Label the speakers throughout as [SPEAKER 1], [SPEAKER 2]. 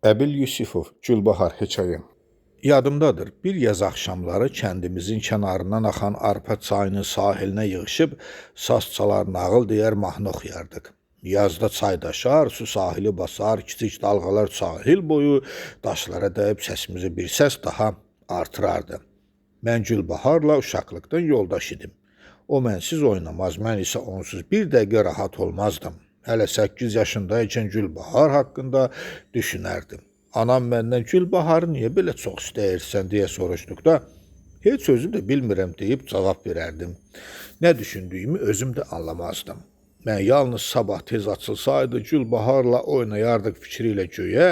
[SPEAKER 1] Əbil Yusifov, Gülbahar hekayəm. Yadımdadır, bir yaz axşamları kəndimizin kənarından axan Arpa çayının sahilinə yığışıb saz çalar, nağıl deyər, mahnı oxuyardıq. Yazda çay daşar, su sahili basar, kiçik dalğalar sahil boyu daşlara dəyib səsimizi bir səs daha artırardı. Mən Gülbaharla uşaqlıqdan yoldaş idim. O mənsiz oynamaz, mən isə onsuz bir dəqiqə rahat olmazdım. Hələ 8 yaşındaykən Gülbahar haqqında düşünərdim. Anam məndən Gülbaharı niyə belə çox istəyirsən deyə soruşduqda, heç özüm də bilmirəm deyib cavab verərdim. Nə düşündüyümü özüm də anlamazdım. Mən yalnız sabah tez açılsaydı Gülbaharla oynayardıq fikri ilə göyə,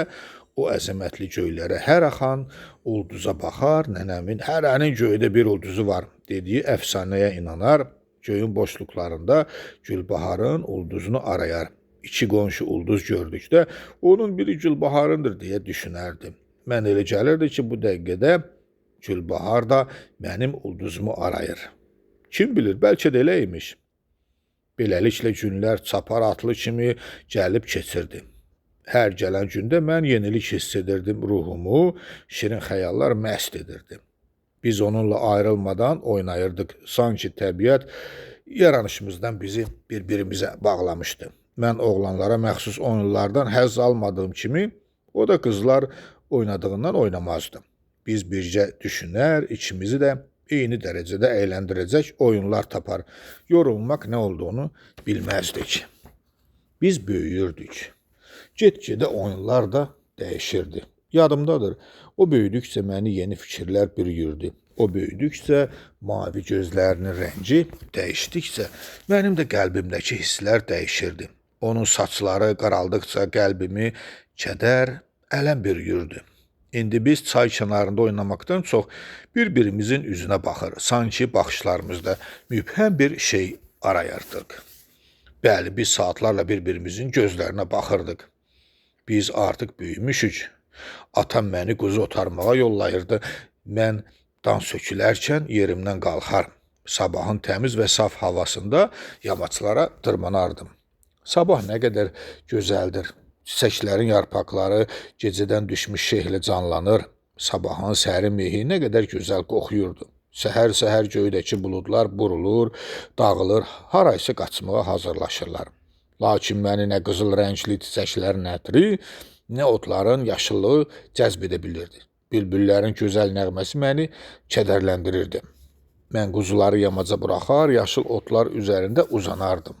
[SPEAKER 1] o əzəmətli göylərə hər axan ulduza baxar, nənəmin hərənin göydə bir ulduzu var dediyi əfsanəyə inanar, göyün boşluqlarında Gülbaharın ulduzunu arayar. İki qonşu ulduz gördükdə onun biri Gülbaharındır deyə düşünərdim. Mən elə gəlirdi ki, bu dəqiqədə Gülbahar da mənim ulduzumu arayır. Kim bilir, bəlkə də elə imiş. Beləliklə günlər çapar atlı kimi gəlib keçirdi. Hər gələn gündə mən yenilik hiss edirdim, ruhumu şirin xəyallar məst edirdi. Biz onunla ayrılmadan oynayırdıq. Sanki təbiət yaranışımızdan bizi bir-birimizə bağlamışdı. Mən oğlanlara məxsus oyunlardan həzz almadığım kimi, o da qızlar oynadığından oynamazdı. Biz bircə düşünər, ikimizi də eyni dərəcədə əyləndirəcək oyunlar tapar. Yorulmaq nə olduğunu bilməzdik. Biz böyüyürdük. Get-gedə oyunlar da dəyişirdi. Yadımdadır, o böyüdükcə məni yeni fikirlər bürüyürdü. O böyüdükcə mavi gözlərinin rəngi dəyişdikcə mənim də qəlbimdəki hisslər dəyişirdi. Onun saçları qaraldıqca qəlbimi kədər, ələm bürüyürdü. İndi biz çay kənarında oynamaqdan çox bir-birimizin üzünə baxır, sanki baxışlarımızda mübhəm bir şey arayırdıq. Bəli, biz saatlarla bir-birimizin gözlərinə baxırdıq. Biz artıq böyümüşük. Atam məni quzu otarmağa yollayırdı. Mən dan sökülərkən yerimdən qalxar. Sabahın təmiz və saf havasında yamaçlara dırmanardım. Sabah nə qədər gözəldir. Çiçəklərin yarpaqları gecədən düşmüş şehlə canlanır. Sabahın sərin mehi nə qədər gözəl qoxuyurdu. Səhər-səhər göydəki buludlar burulur, dağılır, haraysa qaçmağa hazırlaşırlar. Lakin məni nə qızıl rəngli çiçəklərin ətri, nə otların yaşıllığı cəzb edə bilirdi. Bülbüllərin gözəl nəğməsi məni kədərləndirirdi. Mən quzuları yamaca buraxar, yaşıl otlar üzərində uzanardım.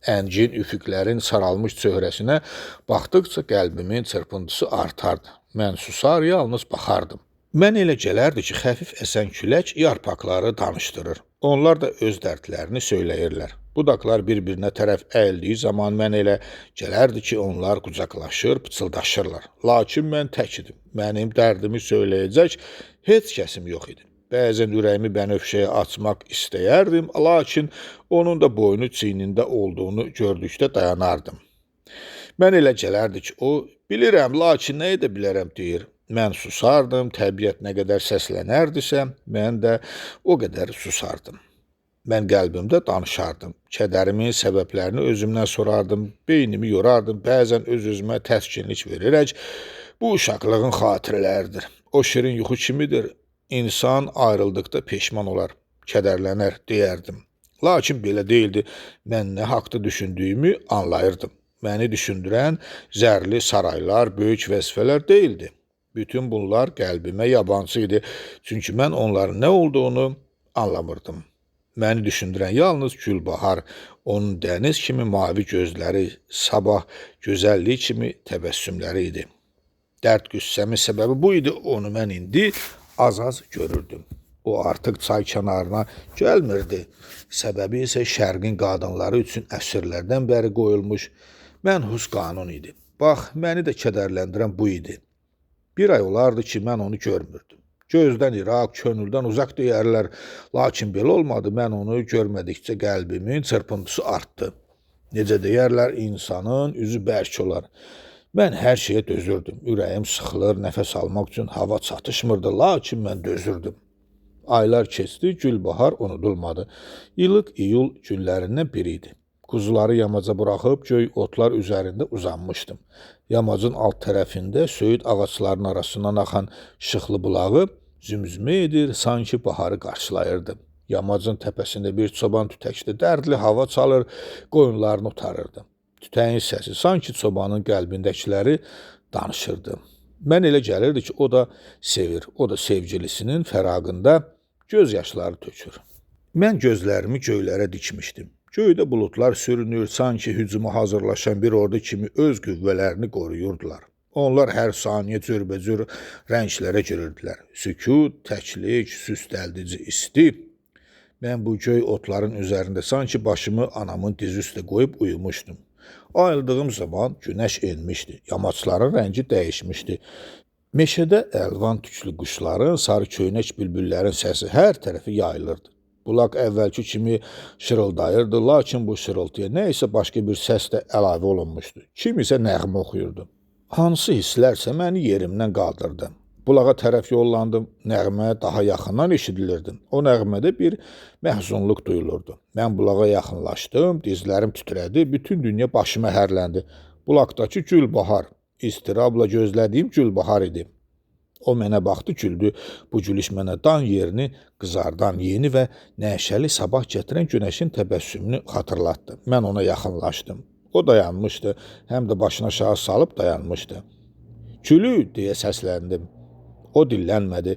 [SPEAKER 1] Əncin üfüqlərin saralmış çöhrəsinə baxdıqca qəlbimin çırpıntısı artardı. Mən susar, yalnız baxardım. Mən elə gələrdi ki, xəfif əsən külək yarpaqları danışdırır. Onlar da öz dərdlərini söyləyirlər. Budaqlar bir-birinə tərəf əyildiyi zaman mən elə gələrdi ki, onlar qucaqlaşır, pıçıldaşırlar. Lakin mən tək idim. Mənim dərdimi söyləyəcək heç kəsim yox idi. Bəzən ürəyimi bənövşəyə açmaq istəyərdim, lakin onun da boynu çiynində olduğunu gördükdə dayanardım. Mən elə gələrdi ki, o, bilirəm, lakin nə edə bilərəm deyir. Mən susardım, təbiət nə qədər səslənərdisə, mən də o qədər susardım. Mən qəlbimdə danışardım. Kədərimin səbəblərini özümdən sorardım, beynimi yorardım, bəzən öz-özümə təskinlik verərək, bu uşaqlığın xatirələridir. O şirin yuxu kimidir. İnsan ayrıldıqda peşman olar, kədərlənər deyərdim. Lakin belə deyildi. Mən nə haqda düşündüyümü anlayırdım. Məni düşündürən zərli saraylar, böyük vəzifələr deyildi. Bütün bunlar qəlbimə yabancı idi. Çünki mən onların nə olduğunu anlamırdım. Məni düşündürən yalnız Gülbahar, onun dəniz kimi mavi gözləri, sabah gözəlliyi kimi təbəssümləri idi. Dərd qüssəmin səbəbi bu idi, onu mən indi az-az görürdüm. O artıq çay kənarına gəlmirdi. Səbəbi isə şərqin qadınları üçün əsrlərdən bəri qoyulmuş mənhus qanun idi. Bax, məni də kədərləndirən bu idi. Bir ay olardı ki, mən onu görmürdüm. Gözdən iraq, könüldən uzaq deyərlər, lakin belə olmadı, mən onu görmədikcə qəlbimin çırpıntısı artdı. Necə deyərlər, insanın üzü bərk olar. Mən hər şeyə dözürdüm, ürəyim sıxılır, nəfəs almaq üçün hava çatışmırdı, lakin mən dözürdüm. Aylar keçdi, Gülbahar unudulmadı. İlıq iyul günlərindən biri idi. Quzuları yamaca buraxıb göy otlar üzərində uzanmışdım. Yamacın alt tərəfində söyüd ağaclarının arasından axan işıqlı bulağı zümzümə edir, sanki baharı qarşılayırdı. Yamacın təpəsində bir çoban tütəkli dərdli hava çalır, qoyunlarını otarırdı. Tütəyin səsi sanki çobanın qəlbindəkiləri danışırdı. Mən elə gəlirdi ki, o da sevir, o da sevgilisinin fəraqında göz yaşları tökür. Mən gözlərimi göylərə dikmişdim. Göydə bulutlar sürünür, sanki hücuma hazırlaşan bir ordu kimi öz qüvvələrini qoruyurdular. Onlar hər saniyə cürbəcür rənglərə girirdilər. Sükut, təklik, süstəldici isti. Mən bu göy otların üzərində sanki başımı anamın dizi üstə qoyub uyumuşdum. Ayıldığım zaman günəş enmişdi, yamaçların rəngi dəyişmişdi. Meşədə əlvan tüklü quşların, sarı köynək bülbüllərin səsi hər tərəfi yayılırdı. Bulaq əvvəlki kimi şırıldayırdı, lakin bu şırıltıya nə isə başqa bir səs də əlavə olunmuşdu. Kim isə nəğmə oxuyurdu. Hansı hisslərsə məni yerimdən qaldırdı. Bulağa tərəf yollandım, nəğmə daha yaxından eşidilirdi. O nəğmədə bir məhzunluq duyulurdu. Mən bulağa yaxınlaşdım, dizlərim titrədi, bütün dünya başıma hərləndi. Bulaqdakı Gülbahar, istirabla gözlədiyim Gülbahar idi. O mənə baxdı, güldü. Bu gülüş mənə dan yerini qızardan yeni və nəşəli sabah gətirən günəşin təbəssümünü xatırlatdı. Mən ona yaxınlaşdım. O dayanmışdı, həm də başını aşağı salıb dayanmışdı. Gülü, deyə səsləndim. O dillənmədi.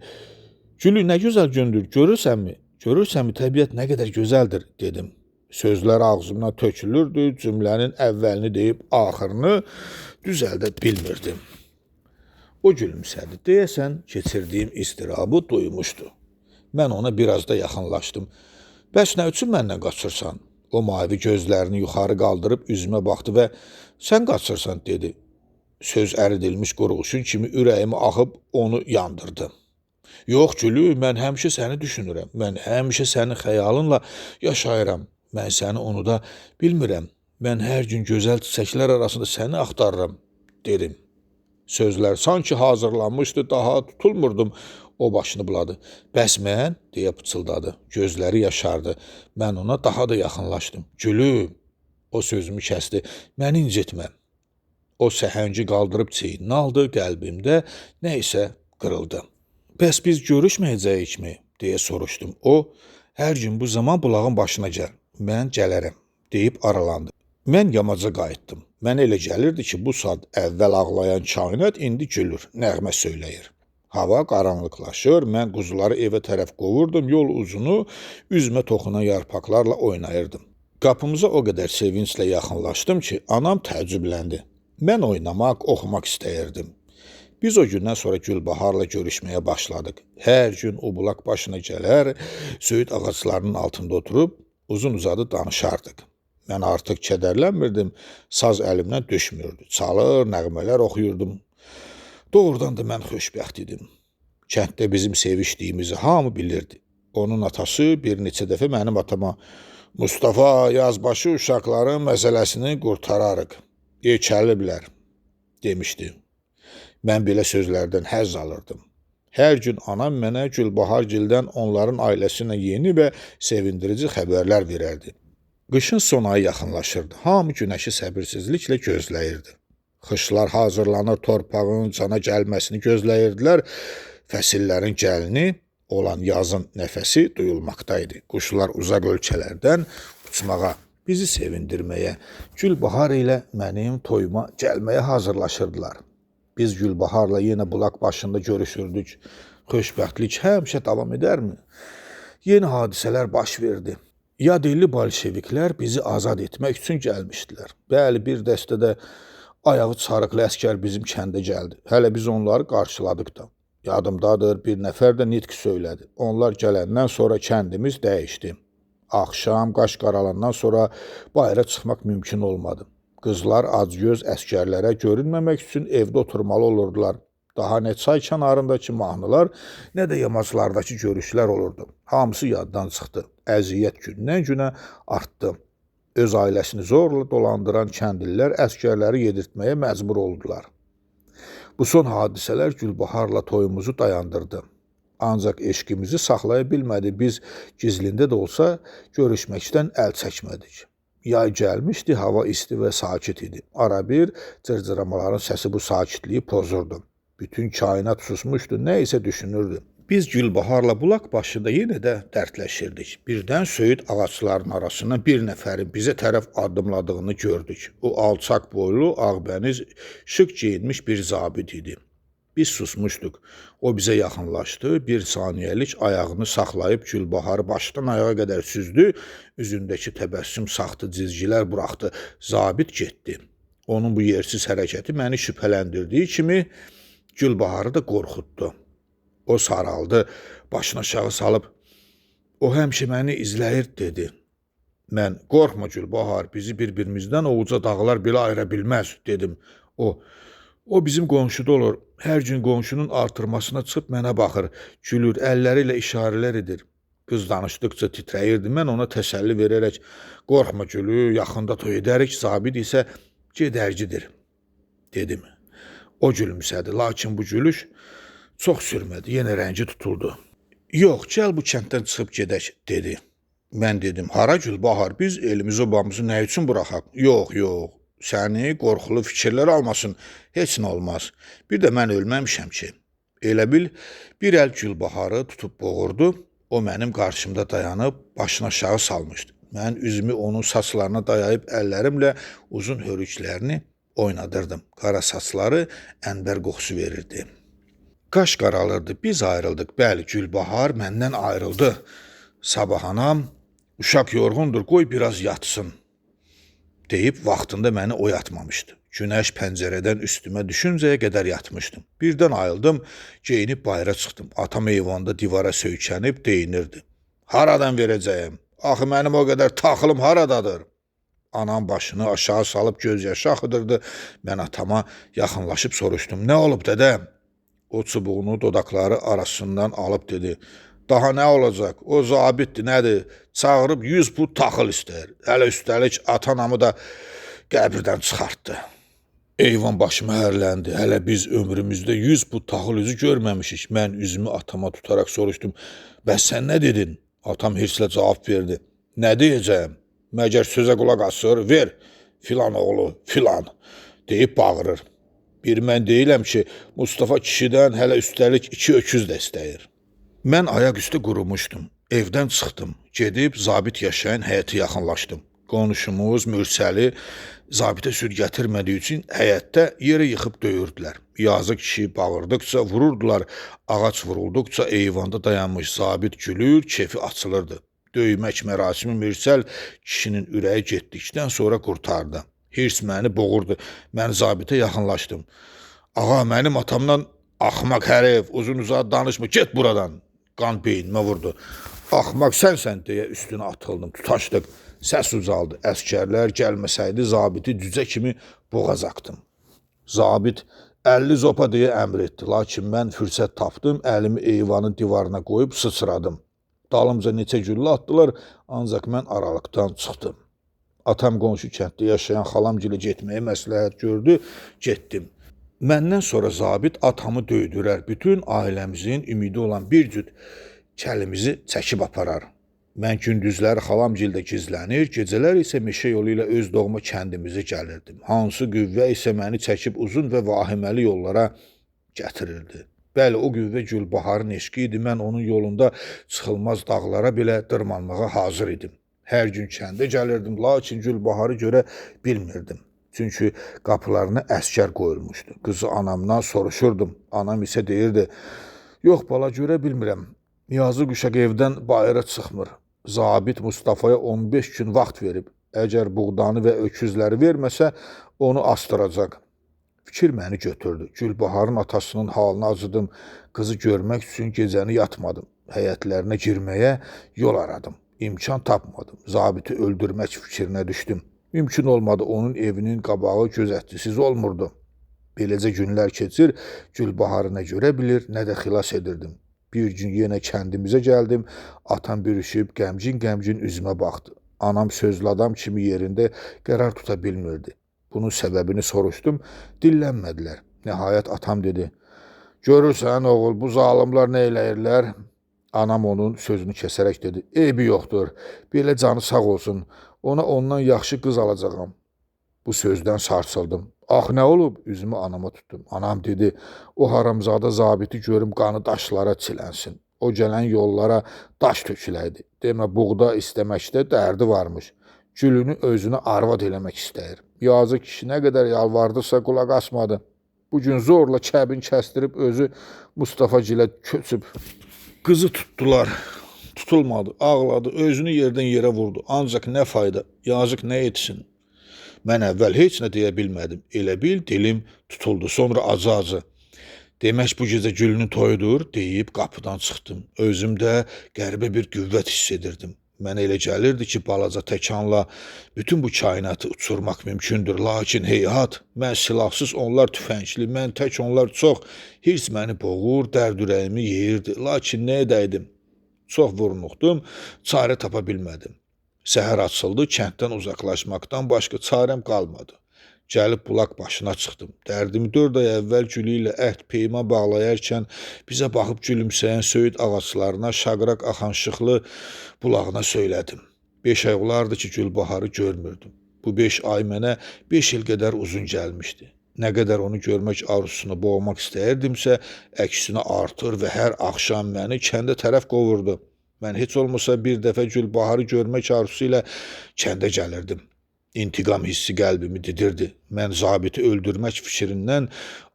[SPEAKER 1] Gülü, nə gözəl gündür, görürsənmi? Görürsənmi, təbiət nə qədər gözəldir, dedim. Sözlər ağzımdan tökülürdü, cümlənin əvvəlini deyib axırını düzəldə bilmirdim. O gülümsədi, deyəsən keçirdiyim istirabı duymuşdu. Mən ona biraz da yaxınlaşdım. Bəs nə üçün məndən qaçırsan? O mavi gözlərini yuxarı qaldırıb üzümə baxdı və sən qaçırsan, dedi. Söz əridilmiş qurğuşun kimi ürəyimi axıb onu yandırdı. Yox Gülü, mən həmişə səni düşünürəm. Mən həmişə sənin xəyalınla yaşayıram. Mən səni unuda bilmirəm. Mən hər gün gözəl çiçəklər arasında səni axtarıram, dedim. Sözlər sanki hazırlanmışdı, daha tutulmurdum. O başını buladı. Bəs mən, deyə pıçıldadı. Gözləri yaşardı. Mən ona daha da yaxınlaşdım. Gülüm, o sözümü kəsdi. Məni incitmə. O səhəngi qaldırıb çiyinini aldı, qəlbimdə nə isə qırıldı. Bəs biz görüşməyəcəyikmi, deyə soruşdum. O, hər gün bu zaman bulağın başına gəl. Mən gələrəm, deyib aralandı. Mən yamaca qayıtdım. Mənə elə gəlirdi ki, bu saat əvvəl ağlayan kainat indi gülür, nəğmə söyləyir. Hava qaranlıqlaşır, mən quzuları evə tərəf qovurdum, yol uzunu üzmə toxunan yarpaqlarla oynayırdım. Qapımıza o qədər sevinclə yaxınlaşdım ki, anam təəccübləndi. Mən oynamaq, oxumaq istəyirdim. Biz o gündən sonra Gülbaharla görüşməyə başladıq. Hər gün o bulaq başına gələr, söyüd ağaclarının altında oturub uzun-uzadı danışardıq. Mən artıq kədərlənmirdim, saz əlimdən düşmürdü. Çalır, nəğmələr oxuyurdum. Doğrudan da mən xoşbəxt idim. Kənddə bizim sevişdiyimizi hamı bilirdi. Onun atası bir neçə dəfə mənim atama Mustafa, yazbaşı uşaqların məsələsini qurtararıq, geçəliblər, demişdi. Mən belə sözlərdən həzz alırdım. Hər gün anam mənə Gülbahargildən onların ailəsinə yeni və sevindirici xəbərlər verərdi. Qışın son ayı yaxınlaşırdı. Hamı günəşi səbirsizliklə gözləyirdi. Xışlar hazırlanır, torpağın cana gəlməsini gözləyirdilər. Fəsillərin gəlini olan yazın nəfəsi duyulmaqdaydı. Quşlar uzaq ölkələrdən uçmağa, bizi sevindirməyə, Gülbahar ilə mənim toyuma gəlməyə hazırlaşırdılar. Biz Gülbaharla yenə bulaq başında görüşürdük. Xoşbəxtlik həmişə davam edərmi? Yeni hadisələr baş verdi. Yadilli bolşeviklər bizi azad etmək üçün gəlmişdilər. Bəli, bir dəstə də ayağı çarıqlı əskər bizim kəndə gəldi. Hələ biz onları qarşıladıq da. Yadımdadır, bir nəfər də nitq söylədi. Onlar gələndən sonra kəndimiz dəyişdi. Axşam qaş qaralandan sonra bayıra çıxmaq mümkün olmadı. Qızlar acgöz əskərlərə görünməmək üçün evdə oturmalı olurdular. Daha nə çay kənarındakı mahnılar, nə də yamaclardakı görüşlər olurdu. Hamısı yaddan çıxdı. Əziyyət gündən günə artdı. Öz ailəsini zorla dolandıran kəndlilər əskərləri yedirtməyə məcbur oldular. Bu son hadisələr Gülbaharla toyumuzu dayandırdı. Ancaq eşqimizi saxlaya bilmədi. Biz gizlində də olsa görüşməkdən əl çəkmədik. Yay gəlmişdi, hava isti və sakit idi. Arabir cırcıramaların səsi bu sakitliyi pozurdu. Bütün kainat susmuşdu, nə isə düşünürdü. Biz Gülbaharla bulaq başında yenə də dərdləşirdik. Birdən söyüd ağacların arasından bir nəfərin bizə tərəf addımladığını gördük. O alçaq boylu, ağbəniz, şık geyinmiş bir zabit idi. Biz susmuşduq. O bizə yaxınlaşdı, bir saniyəlik ayağını saxlayıb Gülbaharı başdan ayağa qədər süzdü, üzündəki təbəssüm saxtı cizgilər buraxdı, zabit getdi. Onun bu yersiz hərəkəti məni şübhələndirdiyi kimi Gülbaharı da qorxutdu. O saraldı, başını aşağı salıb, o həmişə məni izləyir, dedi. Mən, qorxma Gülbahar, bizi bir-birimizdən o uca dağlar belə ayıra bilməz, dedim. O bizim qonşuda olur. Hər gün qonşunun artırmasına çıxıb mənə baxır, gülür, əlləri ilə işarələr edir. Qız danışdıqca titrəyirdi. Mən ona təsəlli verərək, qorxma Gülü, yaxında toy edərik, zabit isə gedərcidir, dedim. O gülümsədi, lakin bu gülüş çox sürmədi, yenə rəngi tutuldu. Yox, gəl bu kənddən çıxıb gedək, dedi. Mən dedim, hara Gülbahar, biz elimizi obamızı nə üçün buraxaq? Yox, səni qorxulu fikirlər almasın, heç nə olmaz. Bir də mən ölməmişəm ki. Elə bil, bir əl Gülbaharı tutub boğurdu, o mənim qarşımda dayanıb başını aşağı salmışdı. Mən üzümü onun saçlarına dayayıb əllərimlə uzun hörüklərini oynadırdım. Qara saçları ənbər qoxusu verirdi. Qaş qaralırdı, biz ayrıldıq. Bəli, Gülbahar məndən ayrıldı. Sabah anam, uşaq yorğundur, qoy biraz yatsın, deyib vaxtında məni oyatmamışdı. Günəş pəncərədən üstümə düşüncəyə qədər yatmışdım. Birdən ayıldım, geyinib bayıra çıxdım. Atam eyvanda divara söykənib deyinirdi. Haradan verəcəyim? Axı mənim o qədər taxılım haradadır? Anam başını aşağı salıb göz yaşı axıdırdı. Mən atama yaxınlaşıb soruşdum. Nə olub dədəm? O çubuğunu dodaqları arasından alıb dedi. Daha nə olacaq? O zabitdir, nədir? Çağırıb 100 put taxıl istəyir. Hələ üstəlik atanamı da qəbirdən çıxartdı. Eyvan başıma hərləndi. Hələ biz ömrümüzdə 100 put taxıl üzü görməmişik. Mən üzümü atama tutaraq soruşdum. Bəs sən nə dedin? Atam hirslə cavab verdi. Nə deyəcəyim? Məgər sözə qulaq asır? Ver, filan oğlu, filan, deyib bağırır. Bir mən deyiləm ki, Mustafa kişidən hələ üstəlik 2 öküz də istəyir. Mən ayaq üstə qurumuşdum. Evdən çıxdım. Gedib zabit yaşayan həyətə yaxınlaşdım. Qonşumuz Mürsəli zabitə süd gətirmədiyi üçün həyətdə yerə yıxıb döyürdülər. Yazıq kişi bağırdıqca vururdular. Ağac vurulduqca eyvanda dayanmış zabit gülür, kefi açılırdı. Döymək mərasimi Mürsəl kişinin ürəyi getdikdən sonra qurtardı. Hirs məni boğurdu. Mən zabitə yaxınlaşdım. Ağa, mənim atamdan axmaq hərif, uzun-uzadı danışma, get buradan. Qan beynimə vurdu. Axmaq sənsən deyə üstünə atıldım, tutaşdıq. Səs ucaldı. Əskərlər gəlməsəydi zabiti cücə kimi boğacaqdım. Zabit 50 zopa deyə əmr etdi. Lakin mən fürsət tapdım, əlimi eyvanın divarına qoyub sıçradım. Dalımca neçə güllə atdılar, ancaq mən aralıqdan çıxdım. Atam qonşu kənddə yaşayan xalamgilə getməyi məsləhət gördü, getdim. Məndən sonra zabit atamı döydürər, bütün ailəmizin ümidi olan bir cüt kəlimizi çəkib aparar. Mən gündüzləri xalamgildə gizlənir, gecələr isə meşə yolu ilə öz doğma kəndimizə gəlirdim. Hansı qüvvə isə məni çəkib uzun və vahiməli yollara gətirirdi. Bəli, o qüvvə Gülbaharın eşqi idi, mən onun yolunda çıxılmaz dağlara belə dırmanmağa hazır idim. Hər gün kəndə gəlirdim, lakin Gülbaharı görə bilmirdim. Çünki qapılarına əskər qoyulmuşdu. Qızı anamdan soruşurdum. Anam isə deyirdi, yox bala, görə bilmirəm. Yazıq uşaq evdən bayıra çıxmır. Zabit Mustafaya 15 gün vaxt verib. Əgər buğdanı və öküzləri verməsə, onu astıracaq. Fikir məni götürdü. Gülbaharın atasının halını acıdım. Qızı görmək üçün gecəni yatmadım. Həyətlərinə girməyə yol aradım. İmkan tapmadım. Zabiti öldürmək fikrinə düşdüm. Mümkün olmadı, onun evinin qabağı gözətçisiz olmurdu. Beləcə günlər keçir, Gülbaharı nə görə bilir, nə də xilas edirdim. Bir gün yenə kəndimizə gəldim, atam bürüşüb qəmgin-qəmgin üzümə baxdı. Anam sözlü adam kimi yerində qərar tuta bilmirdi. Bunun səbəbini soruşdum, dillənmədilər. Nəhayət atam dedi, görürsən oğul, bu zalimlar nə eləyirlər? Anam onun sözünü kəsərək dedi, eybi yoxdur, belə canı sağ olsun, Ona ondan yaxşı qız alacağam. Bu sözdən sarsıldım. Ax nə olub? Üzümü anama tutdum. Anam dedi, o haramzada zabiti görüm qanı daşlara çilənsin. O gələn yollara daş töküləydi. Demə buğda istəməkdə dərdi varmış. Gülünü özünə arvad eləmək istəyir. Yazıq kişi nə qədər yalvardısa qulaq asmadı. Bugün zorla kəbin kəstirib özü Mustafa gilə köçüb. Qızı tutdular. Tutulmadı, ağladı, özünü yerdən yerə vurdu. Ancaq nə fayda, yazıq nə etsin? Mən əvvəl heç nə deyə bilmədim. Elə bil dilim tutuldu. Sonra acı-acı. Demək bu gecə Gülünün toyudur deyib qapıdan çıxdım. Özümdə qəribə bir qüvvət hiss edirdim. Mənə elə gəlirdi ki, balaca təkanla bütün bu kainatı uçurmaq mümkündür. Lakin heyhat, mən silahsız, onlar tüfəngli, mən tək, onlar çox. Hirs məni boğur, dərd ürəyimi yeyirdi. Lakin nə edəydim? Çox vurnuxdum, çarə tapa bilmədim. Səhər açıldı, kənddən uzaqlaşmaqdan başqa çarəm qalmadı. Gəlib bulaq başına çıxdım. Dərdimi 4 ay əvvəl Gülü ilə əhd peyma bağlayarkən bizə baxıb gülümsəyən söyüd ağaclarına, şaqraq axan şıxlı bulağına söylədim. 5 ay olardı ki, Gülbaharı görmürdüm. Bu 5 ay mənə 5 il qədər uzun gəlmişdi. Nə qədər onu görmək arzusunu boğmaq istəyirdimsə, əksinə artır və hər axşam məni kəndə tərəf qovurdu. Mən heç olmasa bir dəfə Gülbaharı görmək arzusu ilə kəndə gəlirdim. İntiqam hissi qəlbimi didirdi. Mən zabiti öldürmək fikrindən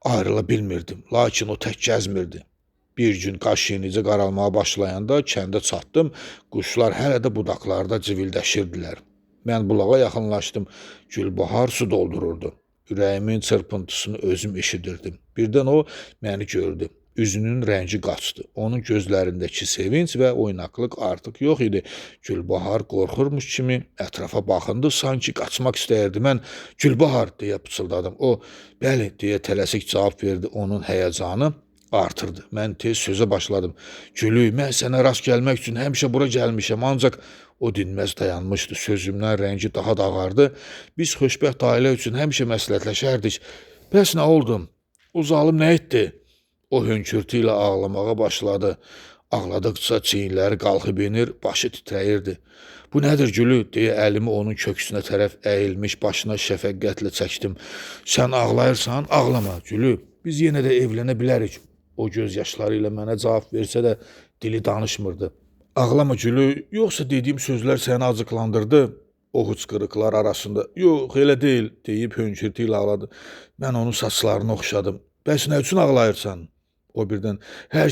[SPEAKER 1] ayrıla bilmirdim. Lakin o tək gəzmirdi. Bir gün qaş yenicə qaralmağa başlayanda kəndə çatdım. Quşlar hələ də budaqlarda civildəşirdilər. Mən bulağa yaxınlaşdım. Gülbahar su doldururdu. Ürəyimin çırpıntısını özüm eşidirdim. Birdən o məni gördü. Üzünün rəngi qaçdı. Onun gözlərindəki sevinç və oynaqlıq artıq yox idi. Gülbahar qorxurmuş kimi ətrafa baxındı, sanki qaçmaq istəyirdi. Mən Gülbahar deyə pıçıldadım. O, bəli deyə tələsik cavab verdi. Onun həyəcanı artırdı. Mən tez sözə başladım. Gülü, mən sənə rast gəlmək üçün həmişə bura gəlmişəm, ancaq o dinməz dayanmışdı. Sözümdən rəngi daha da ağardı. Biz xoşbəxt ailə üçün həmişə məsləhətləşərdik. Bəs nə oldu? O zalım nə etdi? O hönkürtü ilə ağlamağa başladı. Ağladıqca çiyinləri qalxıb inir, başı titrəyirdi. Bu nədir Gülü? Deyə əlimi onun köksünə tərəf əyilmiş başına şəfəqqətlə çəkdim. Sən ağlayırsan, ağlama Gülü. Biz yenə də evlənə bilərik. O göz yaşları ilə mənə cavab versə də dili danışmırdı. Ağlama Gülü, yoxsa dediyim sözlər səni acıqlandırdı. O hıçqırıqlar arasında, yox elə deyil deyib hönkürtü ilə ağladı. Mən onun saçlarını oxşadım. Bəs nə üçün ağlayırsan? O birdən, hər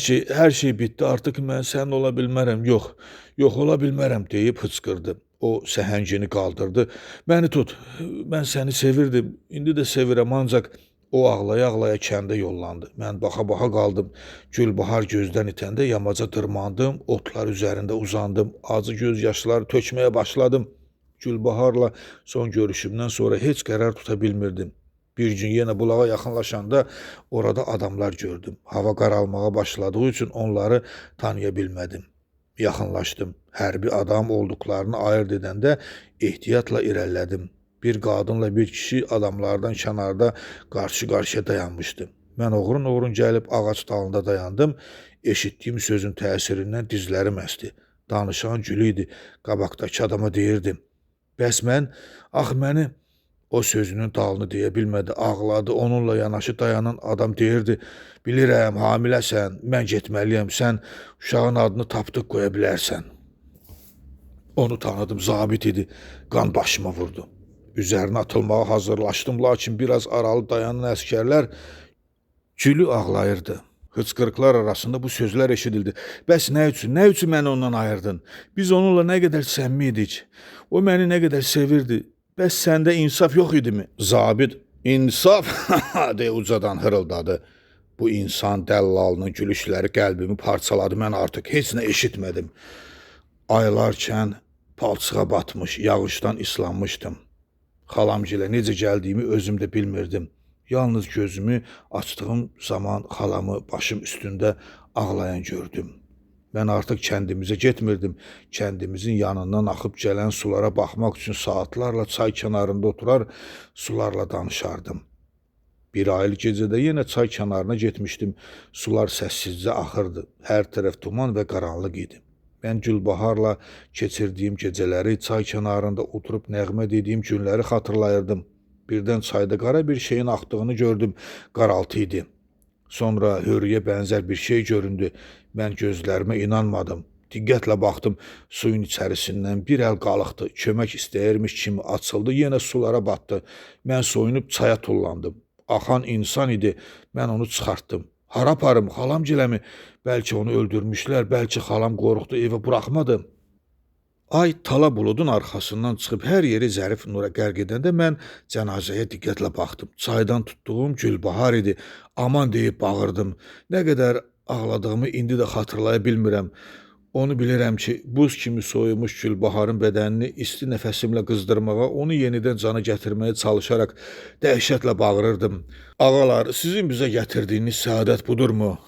[SPEAKER 1] şey bitdi, artıq mən sənin ola bilmərəm, yox ola bilmərəm deyib hıçqırdı. O səhəngini qaldırdı. Məni tut, mən səni sevirdim, indi də sevirəm, ancaq o ağlaya-ağlaya kəndə yollandı. Mən baxa-baxa qaldım. Gülbahar gözdən itəndə yamaca dırmandım, otlar üzərində uzandım, acı göz yaşları tökməyə başladım. Gülbaharla son görüşümdən sonra heç qərar tuta bilmirdim. Bir gün yenə bulağa yaxınlaşanda orada adamlar gördüm. Hava qaralmağa başladığı üçün onları tanıya bilmədim. Yaxınlaşdım. Hərbi adam olduqlarını ayırd edəndə ehtiyatla irəlilədim. Bir qadınla bir kişi adamlardan kənarda qarşı-qarşıya dayanmışdı. Mən oğrun-oğrun gəlib ağac dalında dayandım. Eşitdiyim sözün təsirindən dizlərim əsdi. Danışan Gülü idi. Qabaqdakı adama deyirdim. Bəs mən, məni... O sözünün dalını deyə bilmədi, ağladı. Onunla yanaşı dayanan adam deyirdi, bilirəm, hamiləsən, mən getməliyəm, sən uşağın adını tapdıq qoya bilərsən. Onu tanıdım, zabit idi, qan başıma vurdu. Üzərinə atılmağa hazırlaşdım, lakin biraz aralı dayanan əskərlər Gülü ağlayırdı. Hıçqırıqlar arasında bu sözlər eşidildi. Bəs nə üçün məni ondan ayırdın? Biz onunla nə qədər səmimi idik? O məni nə qədər sevirdi? Bəs səndə insaf yox idimi? Zabit, insaf deyə ucadan hırıldadı. Bu insan dəllalının gülüşləri qəlbimi parçaladı. Mən artıq heç nə eşitmədim. Aylarkən palçığa batmış, yağışdan islanmışdım. Xalamgilə necə gəldiyimi özüm də bilmirdim. Yalnız gözümü açdığım zaman xalamı başım üstündə ağlayan gördüm. Mən artıq kəndimizə getmirdim. Kəndimizin yanından axıb gələn sulara baxmaq üçün saatlarla çay kənarında oturar, sularla danışardım. Bir aylı gecədə yenə çay kənarına getmişdim. Sular səssizcə axırdı. Hər tərəf duman və qaranlıq idi. Mən Gülbaharla keçirdiyim gecələri, çay kənarında oturub nəğmə dediyim günləri xatırlayırdım. Birdən çayda qara bir şeyin axdığını gördüm. Qaraltı idi. Sonra hörüyə bənzər bir şey göründü. Mən gözlərimə inanmadım. Diqqətlə baxdım. Suyun içərisindən bir əl qalıqdı. Kömək istəyirmiş kimi açıldı, yenə sulara batdı. Mən soyunub çaya tullandım. Axan insan idi. Mən onu çıxartdım. Hara aparım, xalam giləmi? Bəlkə onu öldürmüşlər, bəlkə xalam qorxdu, evə buraxmadı. Ay tala buludun arxasından çıxıb hər yeri zərif nura qərq edəndə mən cənazəyə diqqətlə baxdım. Çaydan tutduğum Gülbahar idi. Aman deyib bağırdım. Nə qədər ağladığımı indi də xatırlaya bilmirəm. Onu bilirəm ki, buz kimi soyumuş Gülbaharın bədənini isti nəfəsimlə qızdırmağa, onu yenidən cana gətirməyə çalışaraq dəhşətlə bağırırdım. Ağalar, sizin bizə gətirdiyiniz səadət budurmu?